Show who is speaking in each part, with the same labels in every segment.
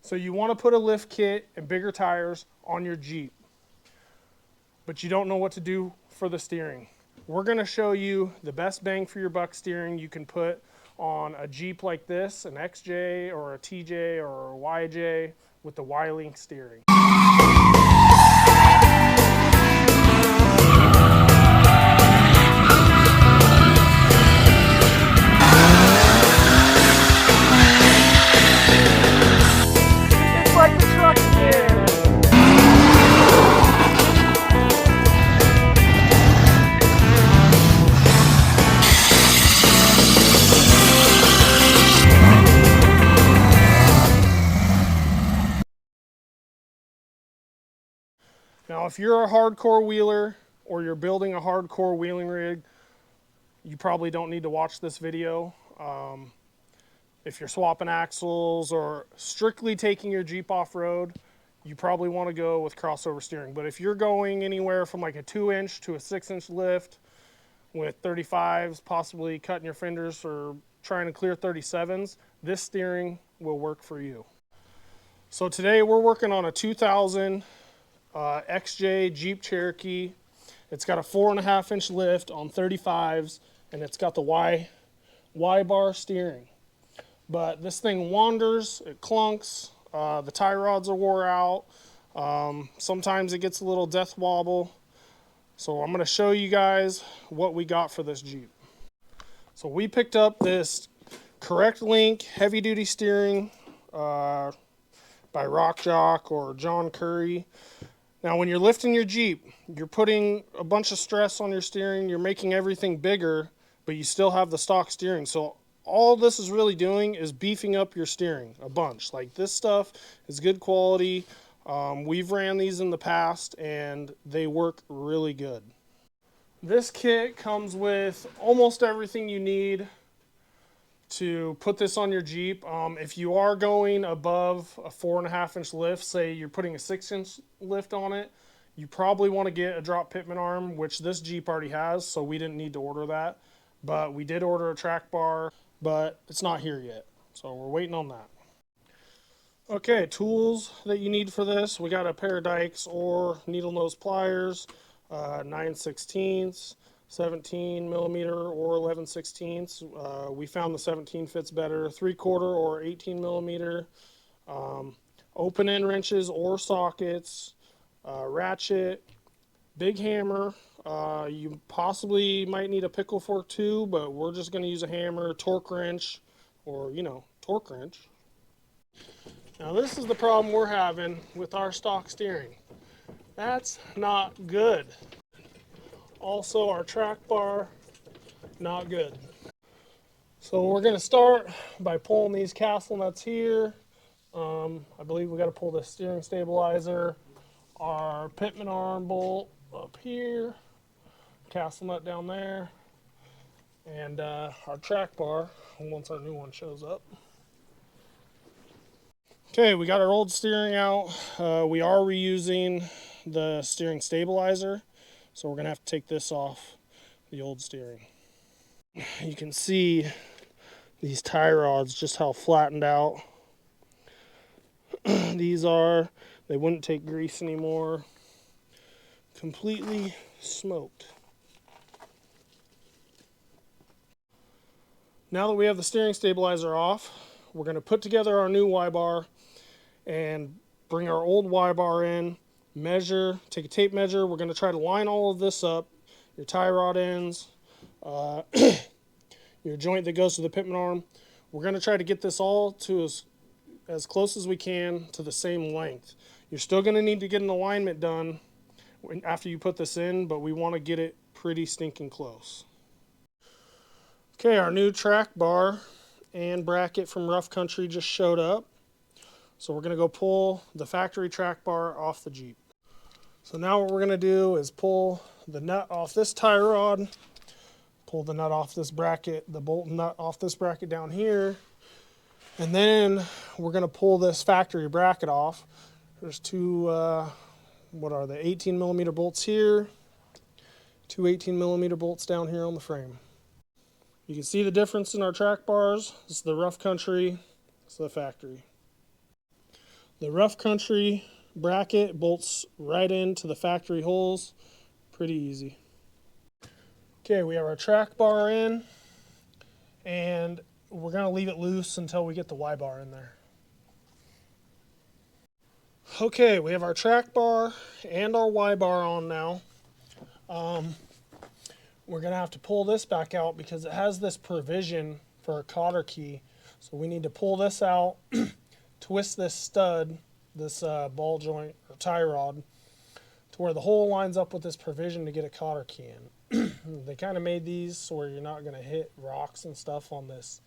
Speaker 1: So you want to put a lift kit and bigger tires on your Jeep, but you don't know what to do for the steering. We're going to show you the best bang for your buck steering you can put on a Jeep like this, an XJ or a TJ or a YJ with the Y-Link steering. It's like the truck steering. Now, if you're a hardcore wheeler or you're building a hardcore wheeling rig, you probably don't need to watch this video. If you're swapping axles or strictly taking your Jeep off-road, you probably want to go with crossover steering. But if you're going anywhere from like a 2-inch to a 6-inch lift with 35s, possibly cutting your fenders or trying to clear 37s, this steering will work for you. So today we're working on a 2000 XJ Jeep Cherokee. It's got a 4.5-inch lift on 35s, and it's got the Y-bar steering. But this thing wanders, it clunks, the tie rods are wore out, sometimes it gets a little death wobble. So I'm going to show you guys what we got for this Jeep. So we picked up this Currectlync heavy duty steering by Rock Jock or John Curry. Now, when you're lifting your Jeep, you're putting a bunch of stress on your steering. You're making everything bigger, but you still have the stock steering. So all this is really doing is beefing up your steering a bunch. Like, this stuff is good quality. We've ran these in the past, and they work really good. This kit comes with almost everything you need to put this on your Jeep. If you are going above a 4.5-inch lift, say you're putting a 6-inch lift on it, you probably want to get a drop pitman arm, which this Jeep already has, so we didn't need to order that. But we did order a track bar, but it's not here yet, so we're waiting on that. Okay, tools that you need for this. We got a pair of dikes or needle nose pliers, 9/16, 17 millimeter or 11/16. We found the 17 fits better. 3/4 or 18 millimeter. Open end wrenches or sockets. Ratchet. Big hammer. You possibly might need a pickle fork too, but we're just going to use a hammer. Torque wrench, or torque wrench. Now this is the problem we're having with our stock steering. That's not good. Also, our track bar, not good. So we're going to start by pulling these castle nuts here. I believe we got to pull the steering stabilizer, our pitman arm bolt up here, castle nut down there, and our track bar once our new one shows up. Okay, we got our old steering out. We are reusing the steering stabilizer, so we're going to have to take this off the old steering. You can see these tie rods, just how flattened out these are. They wouldn't take grease anymore. Completely smoked. Now that we have the steering stabilizer off, we're going to put together our new Y-bar and bring our old Y-bar in, measure, take a tape measure. We're going to try to line all of this up, your tie rod ends, your joint that goes to the pitman arm. We're going to try to get this all to as close as we can to the same length. You're still going to need to get an alignment done after you put this in, but we want to get it pretty stinking close. Okay, our new track bar and bracket from Rough Country just showed up. So we're going to go pull the factory track bar off the Jeep. So now what we're going to do is pull the nut off this tie rod, pull the nut off this bracket, the bolt nut off this bracket down here, and then we're going to pull this factory bracket off. There's two, 18 millimeter bolts here, two 18 millimeter bolts down here on the frame. You can see the difference in our track bars. This is the Rough Country, this is the factory. The rough country bracket bolts right into the factory holes. Pretty easy. Okay, we have our track bar in, and we're going to leave it loose until we get the Y bar in there. Okay, we have our track bar and our Y bar on now. We're going to have to pull this back out because it has this provision for a cotter key. So we need to pull this out, twist this stud, this ball joint or tie rod, to where the hole lines up with this provision to get a cotter key in. They kind of made these so where you're not going to hit rocks and stuff on this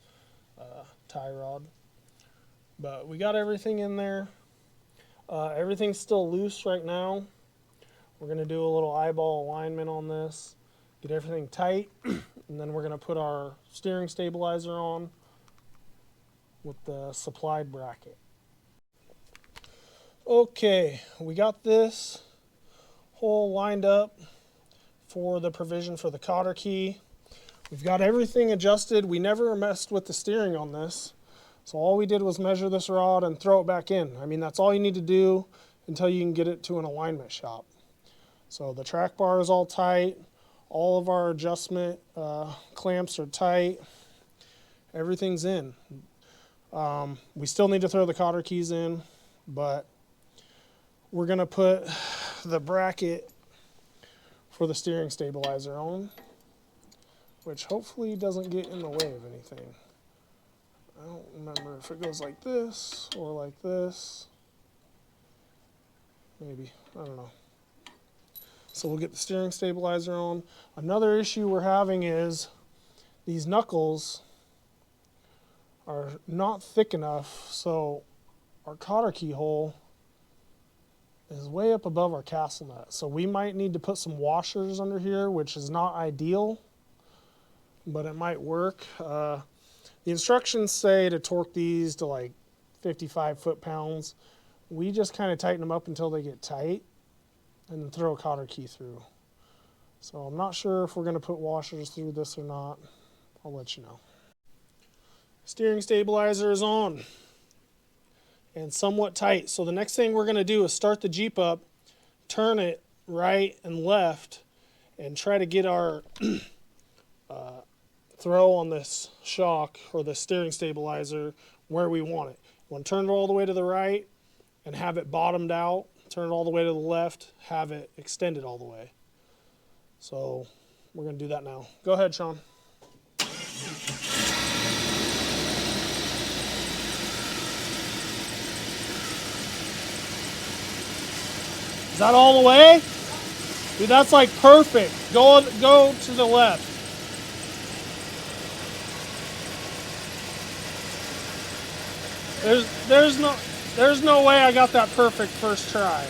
Speaker 1: tie rod. But we got everything in there. Everything's still loose right now. We're going to do a little eyeball alignment on this, get everything tight, and then we're going to put our steering stabilizer on with the supplied bracket. Okay, we got this hole lined up for the provision for the cotter key. We've got everything adjusted. We never messed with the steering on this. So all we did was measure this rod and throw it back in. I mean, that's all you need to do until you can get it to an alignment shop. So the track bar is all tight. All of our adjustment clamps are tight. Everything's in. We still need to throw the cotter keys in, but we're going to put the bracket for the steering stabilizer on, which hopefully doesn't get in the way of anything. I don't remember if it goes like this or like this. Maybe, I don't know. So we'll get the steering stabilizer on. Another issue we're having is these knuckles are not thick enough, so our cotter key hole is way up above our castle nut. So we might need to put some washers under here, which is not ideal, but it might work. The instructions say to torque these to like 55 foot-pounds. We just kind of tighten them up until they get tight and then throw a cotter key through. So I'm not sure if we're going to put washers through this or not. I'll let you know. Steering stabilizer is on and somewhat tight. So the next thing we're going to do is start the Jeep up, turn it right and left, and try to get our throw on this shock or the steering stabilizer where we want it. We want to turn it all the way to the right and have it bottomed out. Turn it all the way to the left, have it extended all the way. So we're going to do that now. Go ahead, Sean. Is that all the way? Dude, that's like perfect. Go to the left. There's no way I got that perfect first try.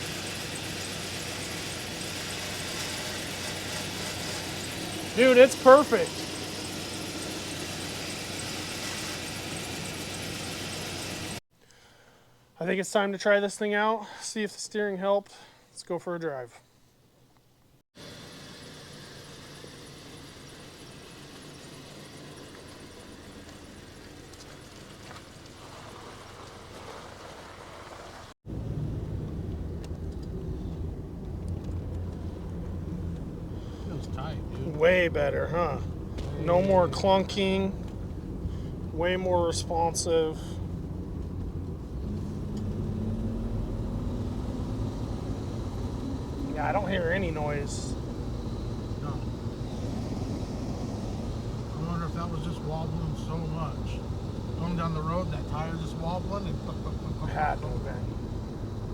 Speaker 1: Dude, it's perfect. I think it's time to try this thing out, see if the steering helped. Let's go for a drive.
Speaker 2: Tight, dude.
Speaker 1: Way better, huh? No more clunking. Way more responsive. Yeah, I don't hear any noise.
Speaker 2: No. I wonder if that was just wobbling so much. Going down the road, that tire just wobbling and
Speaker 1: Had to have been.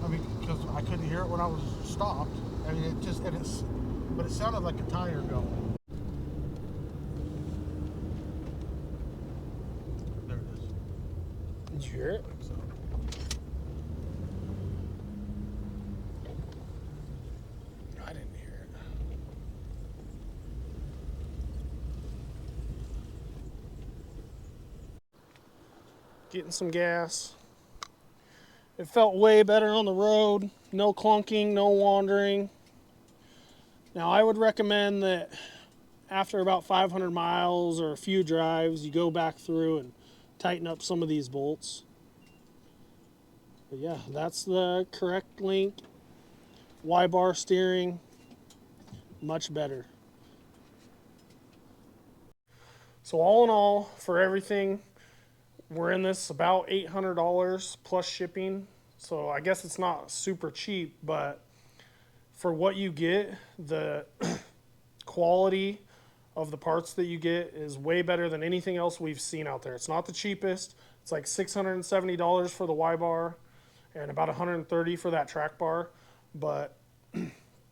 Speaker 2: I mean, because I couldn't hear it when I was stopped. I mean, but it sounded like a tire going. There it is.
Speaker 1: Did you hear it?
Speaker 2: I think so.
Speaker 1: I didn't hear it. Getting some gas. It felt way better on the road. No clunking, no wandering. Now I would recommend that after about 500 miles or a few drives, you go back through and tighten up some of these bolts. But yeah, that's the Currectlync Y-bar steering. Much better. So all in all, for everything, we're in this about $800 plus shipping. So I guess it's not super cheap, but for what you get, the quality of the parts that you get is way better than anything else we've seen out there. It's not the cheapest. It's like $670 for the Y-bar and about $130 for that track bar. But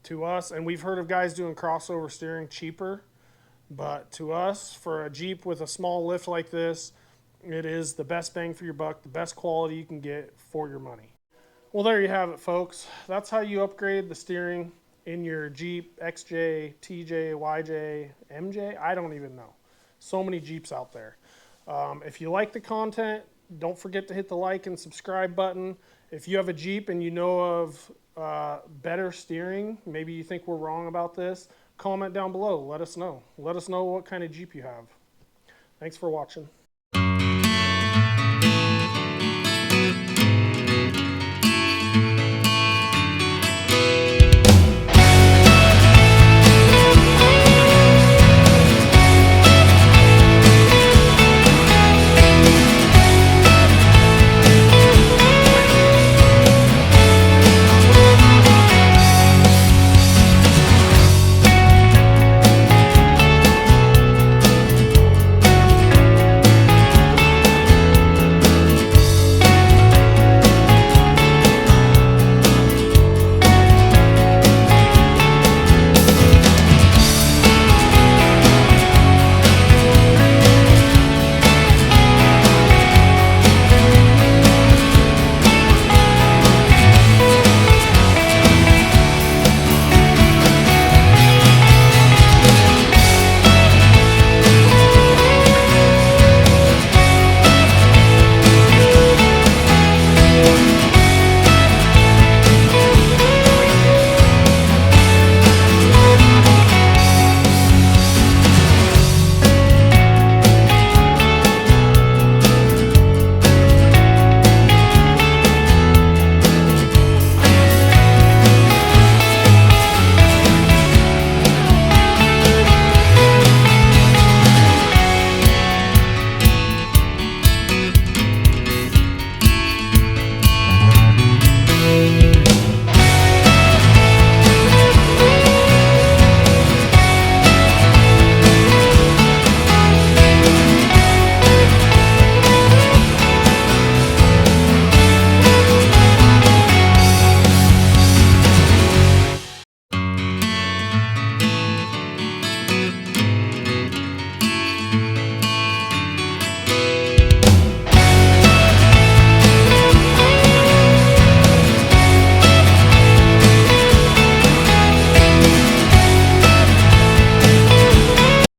Speaker 1: to us, and we've heard of guys doing crossover steering cheaper, but to us, for a Jeep with a small lift like this, it is the best bang for your buck, the best quality you can get for your money. Well, there you have it, folks. That's how you upgrade the steering in your Jeep XJ, TJ, YJ, MJ. I don't even know. So many Jeeps out there. If you like the content, don't forget to hit the like and subscribe button. If you have a Jeep and you know of better steering, maybe you think we're wrong about this, comment down below. Let us know. Let us know what kind of Jeep you have. Thanks for watching.